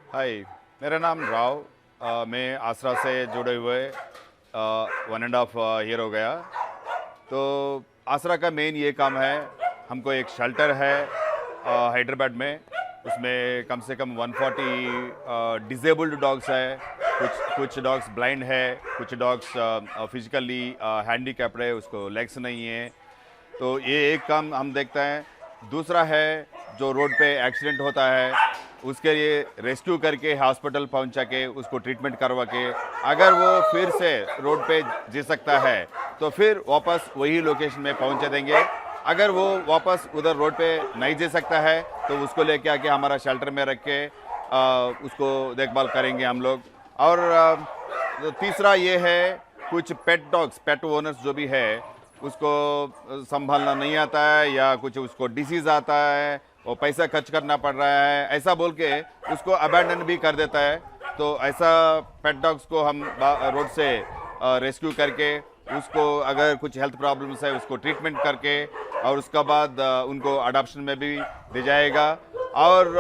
हाय, मेरा नाम राव। मैं आसरा से जुड़े हुए 1.5 ईयर हो गया। तो आसरा का मेन ये काम है, हमको एक शेल्टर है हैदराबाद में। उसमें कम से कम 140 डिसेबल्ड डॉग्स है। कुछ कुछ डॉग्स ब्लाइंड है, कुछ डॉग्स फिजिकली हैंडीकैप्ड है, उसको लेग्स नहीं है। तो ये एक काम हम देखते हैं। दूसरा है, जो रोड पे एक्सीडेंट होता है उसके लिए रेस्क्यू करके हॉस्पिटल पहुंचा के उसको ट्रीटमेंट करवा के, अगर वो फिर से रोड पे जी सकता है तो फिर वापस वही लोकेशन में पहुंचा देंगे। अगर वो वापस उधर रोड पे नहीं जी सकता है तो उसको लेके आके हमारा शेल्टर में रख के उसको देखभाल करेंगे हम लोग। और तीसरा ये है, कुछ पेट डॉग्स, पेट ओनर्स जो भी है उसको संभालना नहीं आता है या कुछ उसको डिसीज़ आता है, वो पैसा खर्च करना पड़ रहा है, ऐसा बोल के उसको अबैंडन भी कर देता है। तो ऐसा पेट डॉग्स को हम रोड से रेस्क्यू करके उसको, अगर कुछ हेल्थ प्रॉब्लम्स है उसको ट्रीटमेंट करके और उसका बाद उनको अडॉप्शन में भी दे जाएगा। और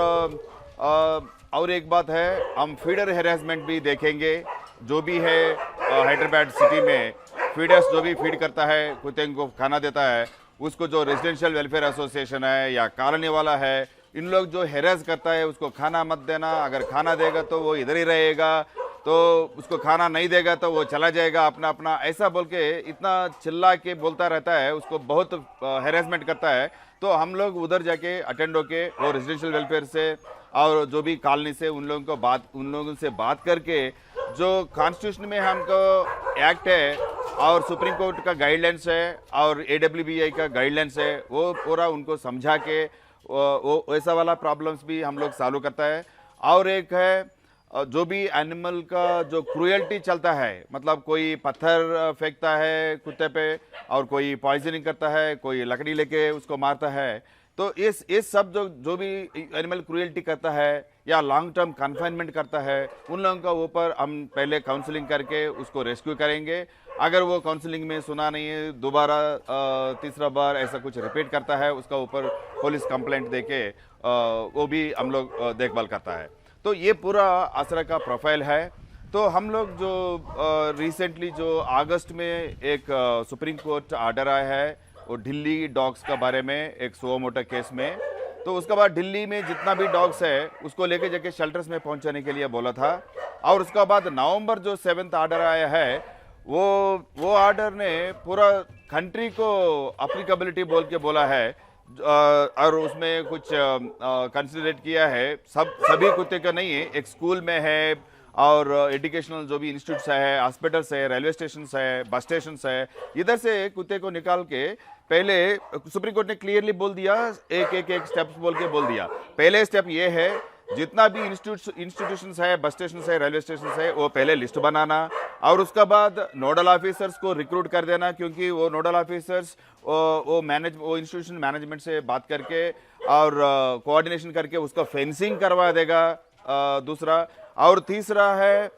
और एक बात है, हम फीडर हेरासमेंट भी देखेंगे। जो भी है हैदराबाद सिटी में फीडर्स जो भी फीड करता है, कुत्ते को खाना देता है, उसको जो रेजिडेंशियल वेलफेयर एसोसिएशन है या कॉलोनी वाला है, इन लोग जो हेरास करता है उसको खाना मत देना। अगर खाना देगा तो वो इधर ही रहेगा, तो उसको खाना नहीं देगा तो वो चला जाएगा अपना अपना, ऐसा बोल के इतना चिल्ला के बोलता रहता है, उसको बहुत हेरासमेंट करता है। तो हम लोग उधर जाके अटेंड होके वो रेजिडेंशियल वेलफेयर से और जो भी कॉलोनी से उन लोगों से बात करके, जो कॉन्स्टिट्यूशन में हमको एक्ट है और सुप्रीम कोर्ट का गाइडलाइंस है और AWBI का गाइडलाइंस है, वो पूरा उनको समझा के वो वैसा वाला प्रॉब्लम्स भी हम लोग सॉल्व करता है। और एक है, जो भी एनिमल का जो क्रूएल्टी चलता है, मतलब कोई पत्थर फेंकता है कुत्ते पे और कोई पॉइजनिंग करता है, कोई लकड़ी लेके उसको मारता है, तो इस सब जो भी एनिमल क्रूएल्टी करता है या लॉन्ग टर्म कन्फाइनमेंट करता है, उन लोगों का ऊपर हम पहले काउंसलिंग करके उसको रेस्क्यू करेंगे। अगर वो काउंसलिंग में सुना नहीं है, दोबारा तीसरा बार ऐसा कुछ रिपीट करता है, उसका ऊपर पुलिस कंप्लेंट देके वो भी हम लोग देखभाल करता है। तो ये पूरा आसरा का प्रोफाइल है। तो हम लोग जो रिसेंटली जो अगस्त में एक सुप्रीम कोर्ट ऑर्डर आया है, वो दिल्ली डॉग्स का बारे में, एक सो मोटर केस में। तो उसके बाद दिल्ली में जितना भी डॉग्स है उसको लेके जाके शेल्टर्स में पहुंचाने के लिए बोला था। और उसका बाद नवंबर जो 7th ऑर्डर आया है, वो ऑर्डर ने पूरा कंट्री को अप्लीकेबिलिटी बोल के बोला है। और उसमें कुछ कंसिडरेट किया है, सभी कुत्ते का नहीं है, एक स्कूल में है और एजुकेशनल जो भी इंस्टीट्यूट्स है, हॉस्पिटल्स है, रेलवे स्टेशन है, बस स्टेशन है, इधर से कुत्ते को निकाल के पहले सुप्रीम कोर्ट ने क्लियरली बोल दिया, एक स्टेप्स बोल के बोल दिया। पहले स्टेप ये है, जितना भी इंस्टीट्यूशंस है, बस स्टेशन है, रेलवे स्टेशन है, वो पहले लिस्ट बनाना और उसका बाद नोडल ऑफिसर्स को रिक्रूट कर देना, क्योंकि वो नोडल ऑफिसर्स वो इंस्टीट्यूशन मैनेजमेंट से बात करके और कोऑर्डिनेशन करके उसका फेंसिंग करवा देगा। दूसरा और तीसरा है,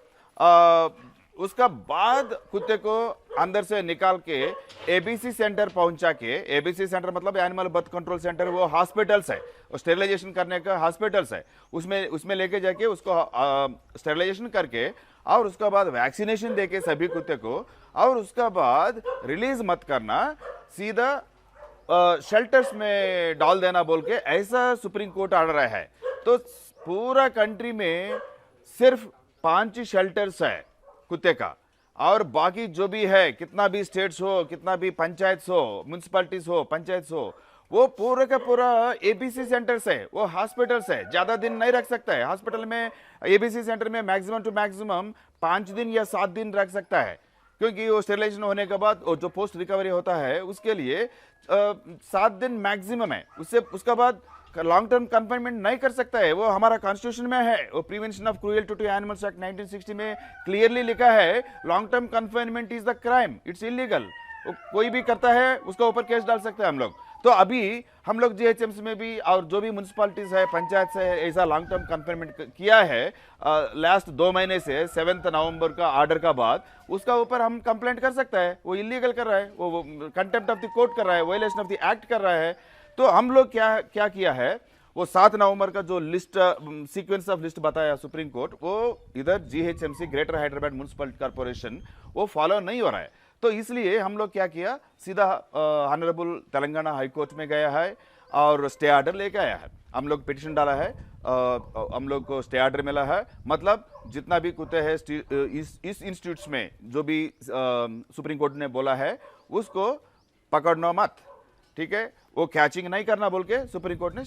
उसका बाद कुत्ते को अंदर से निकाल के ABC सेंटर पहुंचा के, ABC सेंटर मतलब एनिमल बर्थ कंट्रोल सेंटर, वो हॉस्पिटल्स है, वो स्टेरिलाइजेशन करने का हॉस्पिटल्स है, उसमें लेके जाके उसको स्टेरिलाइजेशन करके और उसका बाद वैक्सीनेशन देके सभी कुत्ते को, और उसका बाद रिलीज मत करना, सीधा शेल्टर्स में डाल देना बोल के ऐसा सुप्रीम कोर्ट ऑर्डर है। तो पूरा कंट्री में सिर्फ 5 शेल्टर्स है कुत्ते का, और बाकी जो भी है, कितना भी स्टेट्स हो, कितना भी पंचायत हो, म्यूनसिपैलिटीज हो, पंचायत हो, वो पूरा का पूरा ABC सेंटर्स है, वो हॉस्पिटल्स है। ज्यादा दिन नहीं रख सकता है हॉस्पिटल में। ABC सेंटर में मैक्सिमम टू मैक्सिमम 5 दिन या 7 दिन रख सकता है, क्योंकि वो स्टेरिलाइजेशन होने के बाद जो पोस्ट रिकवरी होता है उसके लिए 7 दिन मैक्सिमम है। उससे उसका बाद लॉन्ग टर्म कन्फाइनमेंट नहीं कर सकता है। वो हमारा कॉन्स्टिट्यूशन में है, वो prevention of cruelty to animals act 1960 में क्लियरली लिखा है, long term confinement is the crime, it's illegal. कोई भी करता है उसका ऊपर केस डाल सकते हैं हम लोग। तो अभी हम लोग GHMC में भी और जो भी म्यूनसिपालिटीज है, पंचायत से ऐसा लॉन्ग टर्म कन्फाइनमेंट किया है लास्ट 2 महीने से 7 नवंबर का ऑर्डर का बाद, उसका ऊपर हम कंप्लेंट कर सकता है। वो इलीगल कर रहा है, वो कंटेम्प्ट ऑफ द कोर्ट कर रहा है, वायलेशन ऑफ द एक्ट कर रहा है। तो हम लोग क्या किया है, वो 7 नवंबर का जो लिस्ट सीक्वेंस ऑफ लिस्ट बताया सुप्रीम कोर्ट, वो इधर GHMC greater Hyderabad municipal corporation वो फॉलो नहीं हो रहा है। तो इसलिए हम लोग क्या किया, सीधा ऑनरेबल तेलंगाना हाई कोर्ट में गया है और स्टे ऑर्डर लेके आया है। हम लोग पिटिशन डाला है, हम लोग को स्टे ऑर्डर मिला है। मतलब जितना भी कुत्ते हैं इस इंस्टीट्यूट्स में जो भी सुप्रीम कोर्ट ने बोला है उसको पकड़ना मत, ठीक है, वो कैचिंग नहीं करना बोल के सुप्रीम कोर्ट ने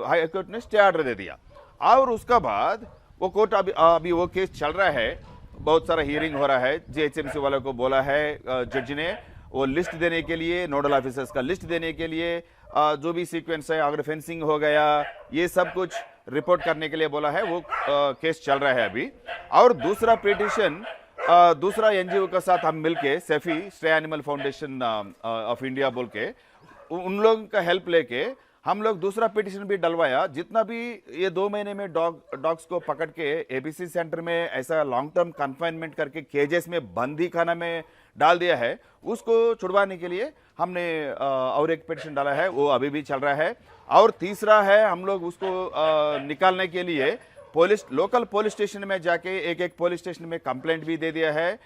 हाई कोर्ट ने स्टे ऑर्डर दे दिया। और उसका बाद वो कोर्ट अभी वो केस चल रहा है, बहुत सारा हियरिंग हो रहा है। जीएचएमसी वालों को बोला है जज ने वो लिस्ट देने के लिए, नोडल ऑफिसर्स का लिस्ट देने के लिए, जो भी सीक्वेंस है अगर फेंसिंग हो गया ये सब कुछ रिपोर्ट करने के लिए बोला है। वो केस चल रहा है अभी। और दूसरा पिटिशन दूसरा एनजीओ के साथ हम मिलके, Saifee stay animal foundation of India बोल के, उन लोगों का हेल्प लेके हम लोग दूसरा पिटिशन भी डलवाया। जितना भी ये 2 महीने में डॉग्स को पकड़ के एबीसी सेंटर में ऐसा लॉन्ग टर्म कन्फाइनमेंट करके केजेस में बंदी खाना में डाल दिया है, उसको छुड़वाने के लिए हमने और एक पिटिशन डाला है, वो अभी भी चल रहा है। और तीसरा है हम लोग उसको निकालने के लिए लोकल पुलिस स्टेशन में जाके एक पुलिस स्टेशन में कंप्लेंट भी दे दिया है।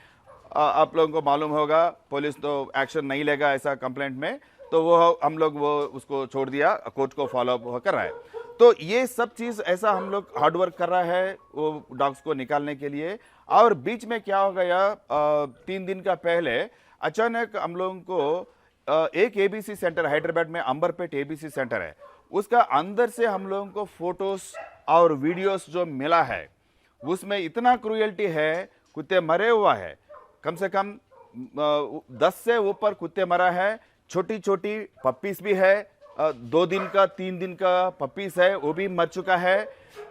आप लोगों को मालूम होगा पुलिस तो एक्शन नहीं लेगा ऐसा कंप्लेंट में, तो वो हम लोग वो उसको छोड़ दिया, कोर्ट को फॉलो अप कर रहा है। तो ये सब चीज ऐसा हम लोग हार्ड वर्क कर रहा है वो डॉग्स को निकालने के लिए। और बीच में क्या हो गया, 3 दिन का पहले अचानक हम लोगों को एक एबीसी सेंटर हैदराबाद में अंबरपेट एबीसी सेंटर है, उसका अंदर से हम लोगों को फोटोज और वीडियोस जो मिला है उसमें इतना क्रूएल्टी है, कुत्ते मरे हुआ है, कम से कम 10 से ऊपर कुत्ते मरा है। छोटी छोटी पप्पीज भी है, 2 दिन का 3 दिन का पप्पीज है, वो भी मर चुका है।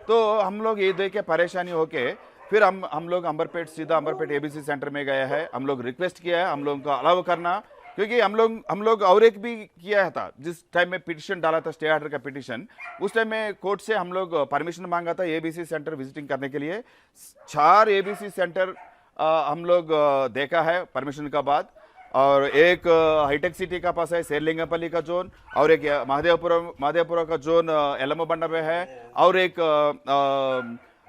तो हम लोग ये देख के परेशानी होके फिर हम लोग सीधा अंबरपेट एबीसी सेंटर में गए हैं। हम लोग रिक्वेस्ट किया है हम लोगों को अलाउ करना, क्योंकि हम लोग और एक भी किया था जिस टाइम में पिटिशन डाला था, स्टे ऑर्डर का पिटिशन, उस टाइम में कोर्ट से हम लोग परमिशन मांगा था एबीसी सेंटर विजिटिंग करने के लिए। 4 एबीसी सेंटर हम लोग देखा है परमिशन का बाद, और एक हाईटेक सिटी का पास है शेरलिंगपल्ली का जोन, और एक महादेवपुरा का जोन एलमबंडा में है, और एक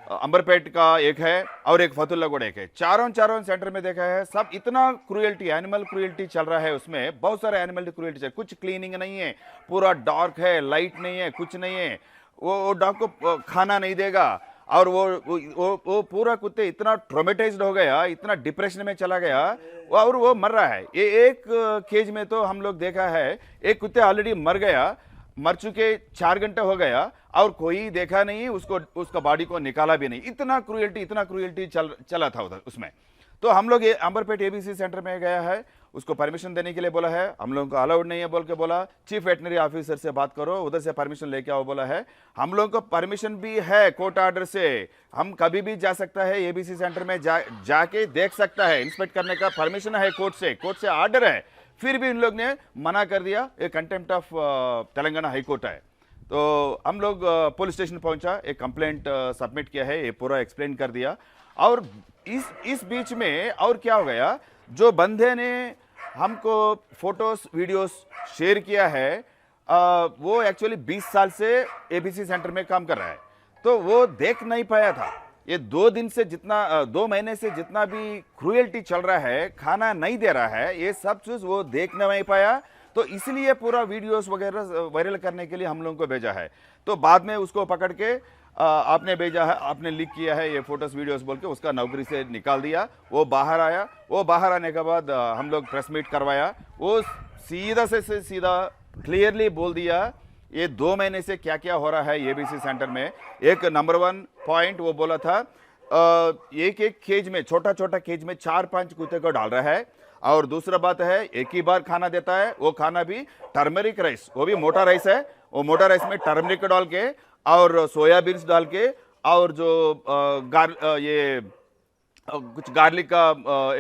अंबरपेट का एक है, और एक फतुल्लागुड़ एक है। चारों सेंटर में देखा है, सब इतना क्रूएल्टी, एनिमल क्रूएल्टी चल रहा है। उसमें बहुत सारे एनिमल क्रूएल्टी चल, कुछ क्लीनिंग नहीं है, पूरा डार्क है, लाइट नहीं है, कुछ नहीं है, वो डॉग को खाना नहीं देगा, और वो पूरा कुत्ते इतना ट्रोमेटाइज्ड हो गया, इतना डिप्रेशन में चला गया, और वो मर रहा है। ये एक केज में तो हम लोग देखा है, एक कुत्ते ऑलरेडी मर गया, मर चुके 4 घंटे हो गया, और कोई देखा नहीं उसको, उसका बॉडी को निकाला भी नहीं। इतना क्रूएल्टी चला था उधर उसमें। तो हम लोग अंबरपेट एबीसी सेंटर में गया है, उसको परमिशन देने के लिए बोला है, हम लोगों को अलाउड नहीं है बोल के बोला। चीफ वेटनरी ऑफिसर से बात करो, उधर से परमिशन लेके आओ बोला है। हम लोगों को परमिशन भी है कोर्ट ऑर्डर से, हम कभी भी जा सकता है एबीसी सेंटर में जाके देख सकता है, इंस्पेक्ट करने का परमिशन है कोर्ट से ऑर्डर है। फिर भी इन लोग ने मना कर दिया, ये contempt of Telangana high court है। तो हम लोग पुलिस स्टेशन पहुंचा, एक कंप्लेंट सबमिट किया है, ये पूरा एक्सप्लेन कर दिया। और इस बीच में और क्या हो गया, जो बंदे ने हमको फोटोस वीडियोस शेयर किया है, वो एक्चुअली 20 साल से एबीसी सेंटर में काम कर रहा है, तो वो देख नहीं पाया था। ये 2 महीने से जितना भी क्रूएल्टी चल रहा है, खाना नहीं दे रहा है, ये सब चीज वो देख नहीं पाया। तो इसलिए पूरा वीडियोस वगैरह वायरल करने के लिए हम लोगों को भेजा है। तो बाद में उसको पकड़ के आपने भेजा है, आपने लीक किया है ये फोटोस वीडियोस बोल के उसका नौकरी से निकाल दिया। वो बाहर आया, वो बाहर आने के बाद हम लोग प्रेस मीट करवाया, वो सीधा से सीधा क्लियरली बोल दिया ये 2 महीने से क्या क्या हो रहा है एबीसी सेंटर में। एक नंबर 1 पॉइंट वो बोला था, एक केज में, छोटा केज में 4-5 कुत्ते को डाल रहा है। और दूसरा बात है, एक ही बार खाना देता है, वो खाना भी टर्मरिक राइस, वो भी मोटा राइस है, वो मोटा राइस में टर्मरिक डाल के और सोयाबीन्स डाल के, और जो कुछ गार्लिक का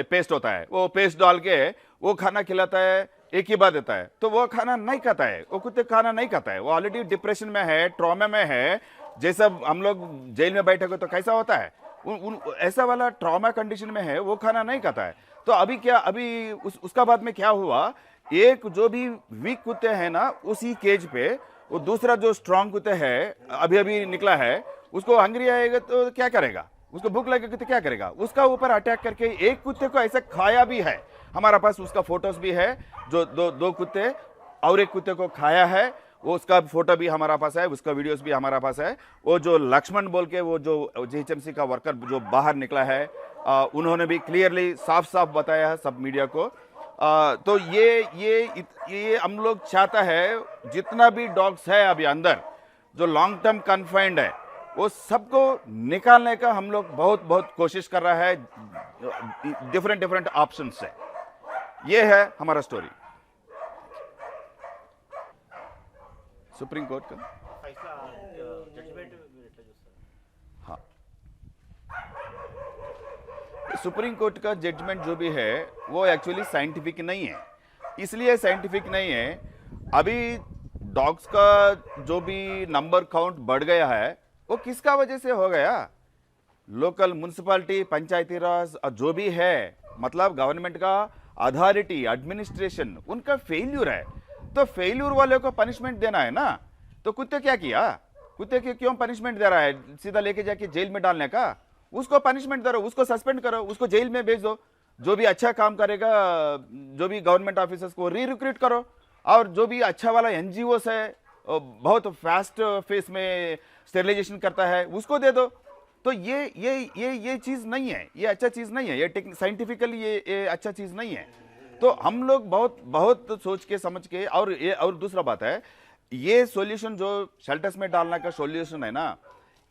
पेस्ट होता है, वो पेस्ट डाल के वो खाना खिलाता है, एक ही बार देता है। तो वो खाना नहीं खाता है, वो कुत्ते खाना नहीं खाता है, वो ऑलरेडी डिप्रेशन में है, ट्रॉमा में है। जैसा हम लोग जेल में बैठे हो तो कैसा होता है, ऐसा वाला ट्रॉमा कंडीशन में है, वो खाना नहीं खाता है। तो उसका बाद में क्या हुआ, एक जो भी वीक कुत्ते हैं ना, उसी केज पे वो दूसरा जो स्ट्रांग कुत्ते है अभी अभी निकला है, उसको हंग्री आएगा तो क्या करेगा, उसको भूख लगेगी तो क्या करेगा, उसका ऊपर अटैक करके एक कुत्ते को ऐसा खाया भी है। हमारा पास उसका फोटोज भी है, जो दो कुत्ते और एक कुत्ते को खाया है, वो उसका फोटो भी हमारा पास है, उसका वीडियोस भी हमारा पास है। वो जो लक्ष्मण बोल के वो जो जीएचएमसी का वर्कर जो बाहर निकला है, उन्होंने भी क्लियरली साफ साफ बताया है सब मीडिया को। तो ये हम लोग चाहता है जितना भी डॉग्स है अभी अंदर जो लॉन्ग टर्म कन्फाइंड है, वो सबको निकालने का हम लोग बहुत बहुत कोशिश कर रहा है डिफरेंट ऑप्शन से। ये है हमारा स्टोरी। सुप्रीम कोर्ट का हाँ, सुप्रीम कोर्ट का जजमेंट जो भी है वो एक्चुअली साइंटिफिक नहीं है। इसलिए साइंटिफिक नहीं है, अभी डॉग्स का जो भी नंबर काउंट बढ़ गया है वो किसका वजह से हो गया, लोकल म्युनिसिपैलिटी पंचायती राज जो भी है, मतलब गवर्नमेंट का अथॉरिटी एडमिनिस्ट्रेशन उनका फेल्यूर है। तो फेल्यूर वाले को पनिशमेंट देना है ना। तो कुत्ते क्या किया, कुत्ते के क्यों पनिशमेंट दे रहा है, सीधा लेके जाके जेल में डालने का, उसको पनिशमेंट दो, उसको सस्पेंड करो, उसको जेल में भेज दो। जो भी अच्छा काम करेगा, जो भी गवर्नमेंट ऑफिसर्स को रिक्रूट करो, और जो भी अच्छा वाला एनजीओ है बहुत फास्ट फेस में स्टेरिलाइजेशन करता है उसको दे दो। तो ये चीज नहीं है, ये अच्छा चीज नहीं है, ये साइंटिफिकली ये अच्छा चीज नहीं है। तो हम लोग बहुत बहुत सोच के समझ के, और दूसरा बात है, ये सॉल्यूशन जो शेल्टर्स में डालने का सॉल्यूशन है ना,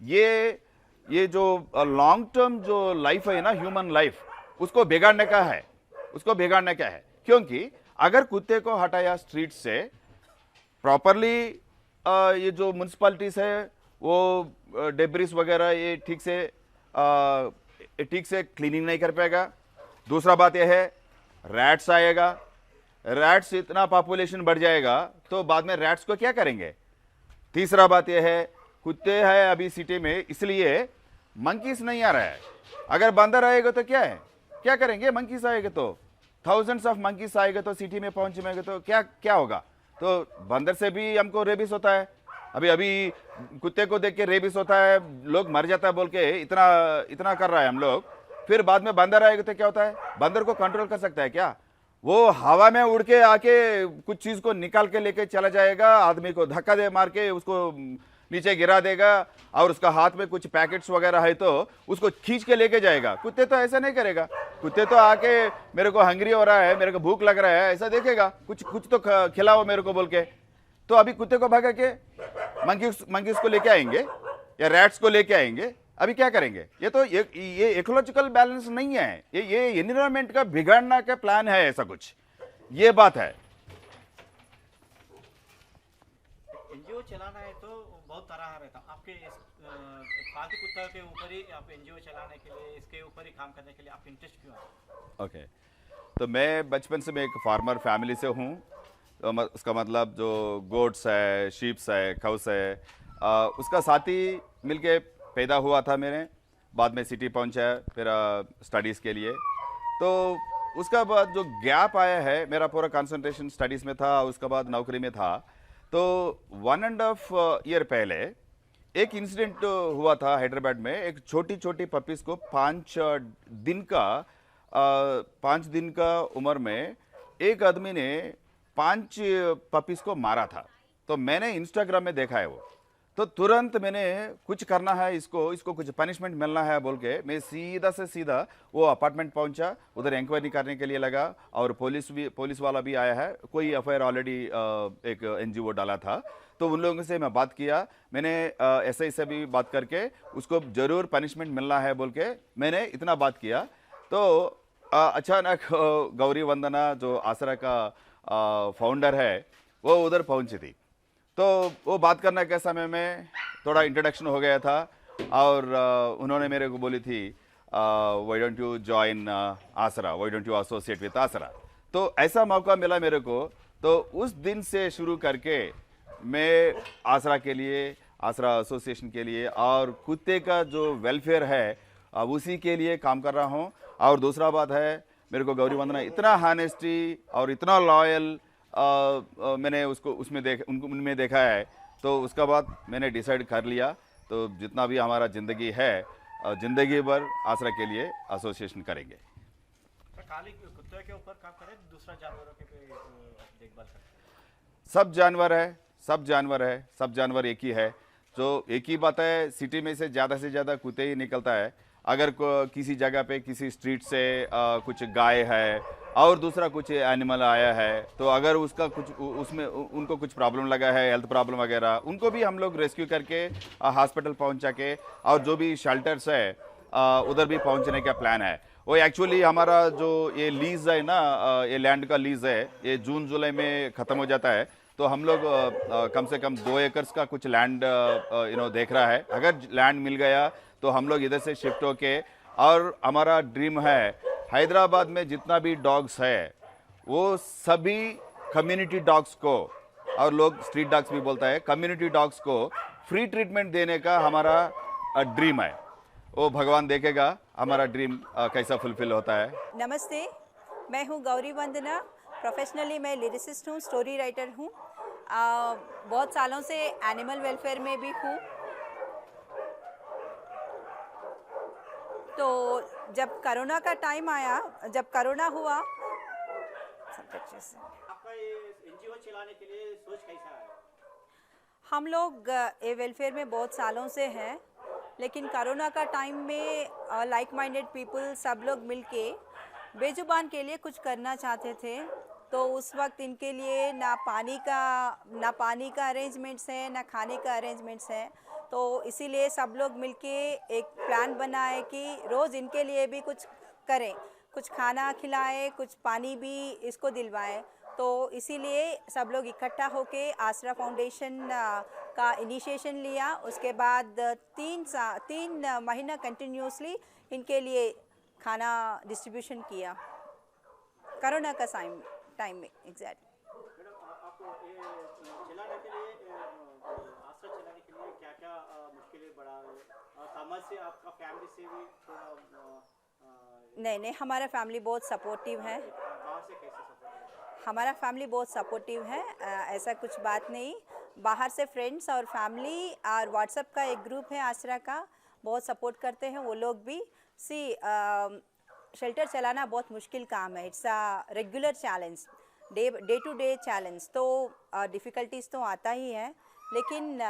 ये जो लॉन्ग टर्म जो लाइफ है ना, ह्यूमन लाइफ, उसको बिगाड़ने का है, उसको बिगाड़ने का है। क्योंकि अगर कुत्ते को हटाया स्ट्रीट से प्रॉपरली, ये जो म्युनिसिपैलिटीज है वो डेब्रिस वगैरह ये ठीक से क्लीनिंग नहीं कर पाएगा। दूसरा बात यह है, रैट्स आएगा, रैट्स इतना पॉपुलेशन बढ़ जाएगा तो बाद में रैट्स को क्या करेंगे। तीसरा बात यह है, कुत्ते हैं अभी सिटी में, इसलिए मंकीज नहीं आ रहा है। अगर बंदर आएगा तो क्या करेंगे, मंकीज आएगा तो थाउजेंड्स ऑफ मंकीज आएगा तो सिटी में पहुंचेंगे तो क्या होगा। तो बंदर से भी हमको रेबिस होता है, अभी कुत्ते को देख के रेबिस होता है, लोग मर जाता है बोल के इतना कर रहा है हम लोग। फिर बाद में बंदर आएगा तो क्या होता है, बंदर को कंट्रोल कर सकता है क्या, वो हवा में उड़ के आके कुछ चीज को निकाल के लेके चला जाएगा, आदमी को धक्का दे मार के उसको नीचे गिरा देगा, और उसका हाथ में कुछ पैकेट्स वगैरह है तो उसको खींच के लेके जाएगा। कुत्ते तो ऐसा नहीं करेगा, कुत्ते तो आके मेरे को हंग्री हो रहा है, मेरे को भूख लग रहा है ऐसा देखेगा, कुछ तो खिलाओ मेरे को बोल के। तो अभी कुत्ते को भगा के मंकीज को लेके आएंगे या रैट्स को लेके आएंगे, अभी क्या करेंगे। ये तो ये इकोलॉजिकल बैलेंस नहीं है, ये एनवायरनमेंट का बिगाड़ना का प्लान है, ऐसा कुछ ये बात है। एनजीओ चलाना है तो बहुत तरह रहता, आपके पालतू कुत्ता के ऊपर ही आप एनजीओ चलाने के लिए, इसके ऊपर ही काम करने के लिए आप इंटरेस्ट क्यों आया? ओके, तो मैं बचपन से मैं एक फार्मर फैमिली से हूँ, तो उसका मतलब जो गोट्स है, शीप्स है, काउस है, उसका साथी मिलके पैदा हुआ था मेरे, बाद में सिटी पहुंचा फिर स्टडीज़ के लिए। तो उसका बाद जो गैप आया है, मेरा पूरा कंसंट्रेशन स्टडीज़ में था, उसका बाद नौकरी में था। तो 1.5 ईयर पहले एक इंसिडेंट हुआ था हैदराबाद में। एक छोटी पपीज को 5 दिन का उम्र में एक आदमी ने 5 पपीज को मारा था। तो मैंने इंस्टाग्राम में देखा है वो, तो तुरंत मैंने कुछ करना है, इसको कुछ पनिशमेंट मिलना है बोल के मैं सीधा वो अपार्टमेंट पहुंचा, उधर इंक्वायरी करने के लिए लगा। और पुलिस वाला भी आया है, कोई एफआईआर ऑलरेडी एक एनजीओ डाला था। तो उन लोगों से मैं बात किया, मैंने एसआई से भी बात करके उसको जरूर पनिशमेंट मिलना है बोल के मैंने इतना बात किया। तो अचानक गौरी वंदना जो आसरा का फाउंडर है वो उधर पहुंची थी। तो वो बात करने के समय में थोड़ा इंट्रोडक्शन हो गया था, और उन्होंने मेरे को बोली थी व्हाई डोंट यू जॉइन आसरा, why don't you associate with आसरा। तो ऐसा मौका मिला मेरे को। तो उस दिन से शुरू करके मैं आसरा के लिए, आसरा एसोसिएशन के लिए और कुत्ते का जो वेलफेयर है उसी के लिए काम कर रहा हूँ। और दूसरा बात है, मेरे को गौरी वंदना इतना हानेस्टी और इतना लॉयल मैंने उनमें देखा है तो उसका बाद मैंने डिसाइड कर लिया, तो जितना भी हमारा ज़िंदगी है ज़िंदगी भर आसरा के लिए एसोसिएशन करेंगे। तो खाली कुत्ते के ऊपर काम करें, दूसरा जानवरों के पे देखभाल करें? सब जानवर है, सब जानवर एक ही है। तो एक ही बात है, सिटी में से ज़्यादा कुत्ते ही निकलता है। अगर किसी जगह पे किसी स्ट्रीट से कुछ गाय है और दूसरा कुछ एनिमल आया है, तो अगर उसका कुछ उसमें उनको कुछ प्रॉब्लम लगा है, हेल्थ प्रॉब्लम वगैरह, उनको भी हम लोग रेस्क्यू करके हॉस्पिटल पहुंचा के, और जो भी शेल्टर्स है उधर भी पहुंचने का प्लान है। वो एक्चुअली हमारा जो ये लीज है ना, ये लैंड का लीज है, ये जून जुलाई में ख़त्म हो जाता है। तो हम लोग कम से कम 2 एकर्स का कुछ लैंड देख रहा है। अगर लैंड मिल गया तो हम लोग इधर से शिफ्ट होके, और हमारा ड्रीम है हैदराबाद में जितना भी डॉग्स है वो सभी कम्युनिटी डॉग्स को, और लोग स्ट्रीट डॉग्स भी बोलता है, कम्युनिटी डॉग्स को फ्री ट्रीटमेंट देने का हमारा ड्रीम है। वो भगवान देखेगा हमारा ड्रीम कैसा फुलफिल होता है। नमस्ते, मैं हूँ गौरी वंदना। प्रोफेशनली मैं लिरिसिस्ट हूँ, स्टोरी राइटर हूँ। बहुत सालों से एनिमल वेलफेयर में भी हूँ। तो जब कोरोना का टाइम आया, जब कोरोना हुआ, आपका ये एनजीओ चलाने के लिए सोच कैसा है? हम लोग ये वेलफेयर में बहुत सालों से हैं, लेकिन कोरोना का टाइम में लाइक माइंडेड पीपल सब लोग मिलके बेजुबान के लिए कुछ करना चाहते थे। तो उस वक्त इनके लिए ना पानी का अरेंजमेंट्स है, ना खाने का अरेंजमेंट्स है। तो इसीलिए सब लोग मिलके एक प्लान बनाए कि रोज़ इनके लिए भी कुछ करें, कुछ खाना खिलाएं, कुछ पानी भी इसको दिलवाएं। तो इसीलिए सब लोग इकट्ठा होके आसरा फाउंडेशन का इनिशिएशन लिया। उसके बाद 3 महीना कंटिन्यूसली इनके लिए खाना डिस्ट्रीब्यूशन किया, कोरोना का टाइम में एग्जैक्ट। मैडम, आपको ये चलाने के लिए, आसरा चलाने के लिए क्या क्या मुश्किलें बढ़ा है? समाज से, आपका फैमिली से भी थोड़ा नहीं, हमारा फैमिली बहुत सपोर्टिव है। बाहर से कैसे सपोर्ट है? हमारा फैमिली बहुत सपोर्टिव है, ऐसा कुछ बात नहीं। बाहर से फ्रेंड्स और फैमिली और व्हाट्सएप का एक ग्रुप है आसरा का, बहुत सपोर्ट करते हैं वो लोग भी। शेल्टर चलाना बहुत मुश्किल काम है, it's a regular challenge, day to day challenge. तो डिफ़िकल्टीज़ तो आता ही है, लेकिन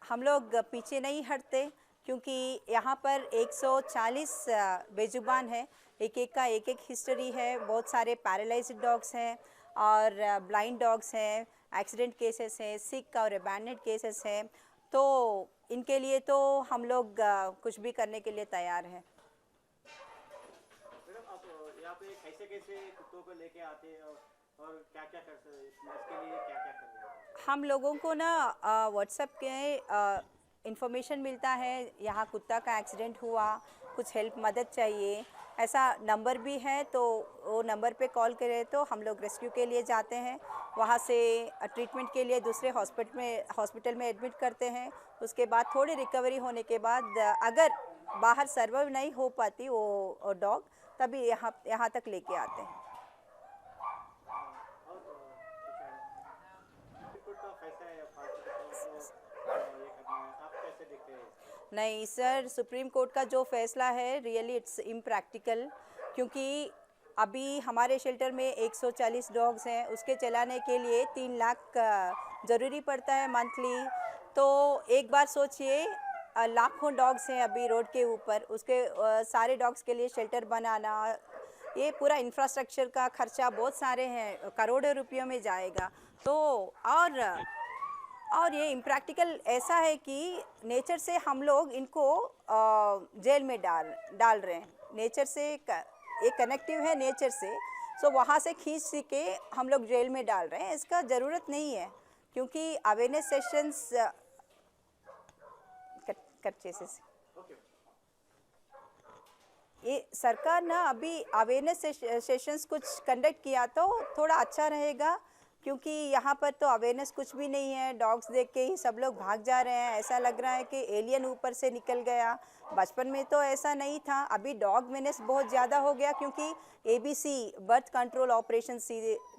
हम लोग पीछे नहीं हटते, क्योंकि यहाँ पर 140 बेजुबान है। एक का एक हिस्ट्री है। बहुत सारे पैरालाइज्ड डॉग्स हैं और ब्लाइंड डॉग्स हैं, एक्सीडेंट केसेस हैं, सिक और अबैंडन्ड केसेस हैं। तो इनके लिए तो हम लोग कुछ भी करने के लिए तैयार हैं। मैडम, आप यहाँ पे कैसे कैसे कुत्तों को लेके आते हैं और क्या क्या करते हैं, इसके लिए क्या क्या कर रहे हैं? हम लोगों को ना व्हाट्सएप के इंफॉर्मेशन मिलता है, यहाँ कुत्ता का एक्सीडेंट हुआ, कुछ हेल्प मदद चाहिए, ऐसा नंबर भी है। तो वो नंबर पे कॉल करें तो हम लोग रेस्क्यू के लिए जाते हैं, वहाँ से ट्रीटमेंट के लिए दूसरे हॉस्पिटल में एडमिट करते हैं। उसके बाद थोड़ी रिकवरी होने के बाद अगर बाहर सर्वाइव नहीं हो पाती वो डॉग, तभी यहाँ तक लेके आते हैं। नहीं सर, सुप्रीम कोर्ट का जो फैसला है रियली इट्स इम्प्रैक्टिकल, क्योंकि अभी हमारे शेल्टर में 140 डॉग्स हैं, उसके चलाने के लिए 3 लाख ज़रूरी पड़ता है मंथली। तो एक बार सोचिए, लाखों डॉग्स हैं अभी रोड के ऊपर, उसके सारे डॉग्स के लिए शेल्टर बनाना, ये पूरा इंफ्रास्ट्रक्चर का खर्चा बहुत सारे हैं, करोड़ों रुपयों में जाएगा। तो और ये इम्प्रैक्टिकल ऐसा है कि नेचर से हम लोग इनको जेल में डाल रहे हैं। नेचर से एक कनेक्टिव है नेचर से, सो वहाँ से खींच के हम लोग जेल में डाल रहे हैं। इसका ज़रूरत नहीं है, क्योंकि अवेयरनेस सेशंस ये सरकार ना अभी अवेयरनेस सेशंस कुछ कंडक्ट किया तो थोड़ा अच्छा रहेगा, क्योंकि यहाँ पर तो अवेयरनेस कुछ भी नहीं है। डॉग्स देख के ही सब लोग भाग जा रहे हैं, ऐसा लग रहा है कि एलियन ऊपर से निकल गया। बचपन में तो ऐसा नहीं था, अभी डॉग मेनेस बहुत ज़्यादा हो गया, क्योंकि ABC बर्थ कंट्रोल ऑपरेशन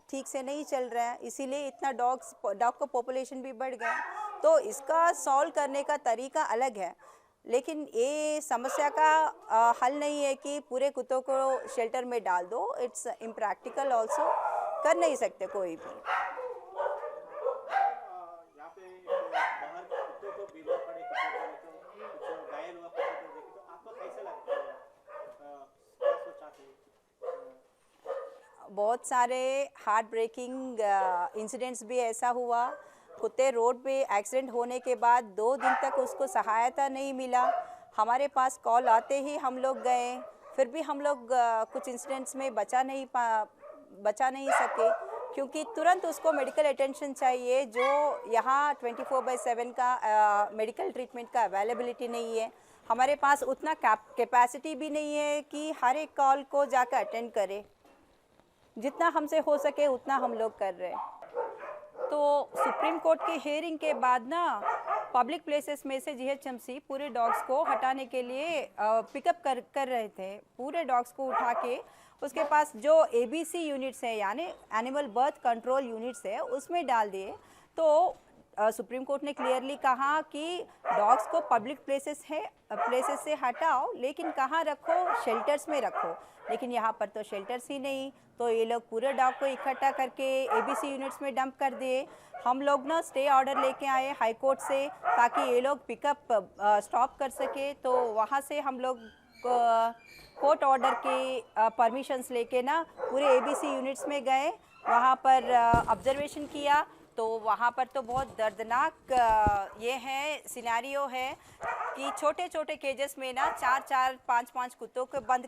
ठीक से नहीं चल रहा है, इसीलिए इतना डॉग को पॉपुलेशन भी बढ़ गया। तो इसका सॉल्व करने का तरीका अलग है, लेकिन ये समस्या का हल नहीं है कि पूरे कुत्तों को शेल्टर में डाल दो। इट्स इम्प्रैक्टिकल ऑल्सो, कर नहीं सकते कोई भी। यहाँ पे बाहर कुत्तों को बीमार पड़े कुत्तों को कुछ घायल हुआ कुत्तों को देखे तो आपको कैसा लगता है? क्या सोचाते हैं? बहुत सारे हार्ट ब्रेकिंग इंसिडेंट्स भी ऐसा हुआ। कुत्ते रोड पे एक्सीडेंट होने के बाद 2 दिन तक उसको सहायता नहीं मिला। हमारे पास कॉल आते ही हम लोग गए, फिर भी हम लोग कुछ इंसिडेंट्स में बचा नहीं सके, क्योंकि तुरंत उसको मेडिकल अटेंशन चाहिए, जो यहाँ 24/7 का मेडिकल ट्रीटमेंट का अवेलेबिलिटी नहीं है। हमारे पास उतना कैपेसिटी भी नहीं है कि हर एक कॉल को जाकर अटेंड करें। जितना हमसे हो सके उतना हम लोग कर रहे हैं। तो सुप्रीम कोर्ट के हियरिंग के बाद ना पब्लिक प्लेसेस में से जीएचएमसी पूरे डॉग्स को हटाने के लिए पिकअप कर रहे थे। पूरे डॉग्स को उठा के उसके पास जो एबीसी यूनिट्स है, यानी एनिमल बर्थ कंट्रोल यूनिट्स है, उसमें डाल दिए। तो सुप्रीम कोर्ट ने क्लियरली कहा कि डॉग्स को पब्लिक प्लेसेस से हटाओ, लेकिन कहाँ रखो? शेल्टर्स में रखो। लेकिन यहाँ पर तो शेल्टर्स ही नहीं, तो ये लोग पूरे डॉग को इकट्ठा करके एबीसी यूनिट्स में डंप कर दिए। हम लोग ना स्टे ऑर्डर लेके आए हाई कोर्ट से, ताकि ये लोग पिकअप स्टॉप कर सके। तो वहाँ से हम लोग कोर्ट ऑर्डर के परमिशंस लेके ना पूरे एबीसी यूनिट्स में गए, वहाँ पर ऑब्जर्वेशन किया। तो वहाँ पर तो बहुत दर्दनाक ये है सिनेरियो है कि छोटे छोटे केजेस में ना 4-4, 5-5 कुत्तों को बंद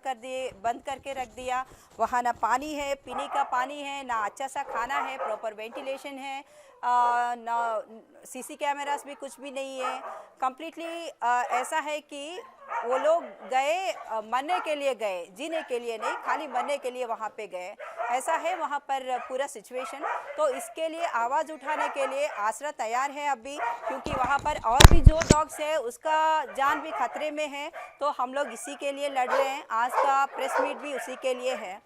करके रख दिया। वहाँ ना पानी है, पीने का पानी है, ना अच्छा सा खाना है, प्रॉपर वेंटिलेशन है, ना सीसी कैमरास भी कुछ भी नहीं है। कम्प्लीटली ऐसा है कि वो लोग गए मरने के लिए गए, जीने के लिए नहीं, खाली मरने के लिए वहाँ पे गए। ऐसा है वहाँ पर पूरा सिचुएशन। तो इसके लिए आवाज़ उठाने के लिए आसरा तैयार है अभी, क्योंकि वहाँ पर और भी जो डॉग्स है उसका जान भी खतरे में है। तो हम लोग इसी के लिए लड़ रहे हैं। आज का प्रेस मीट भी उसी के लिए है।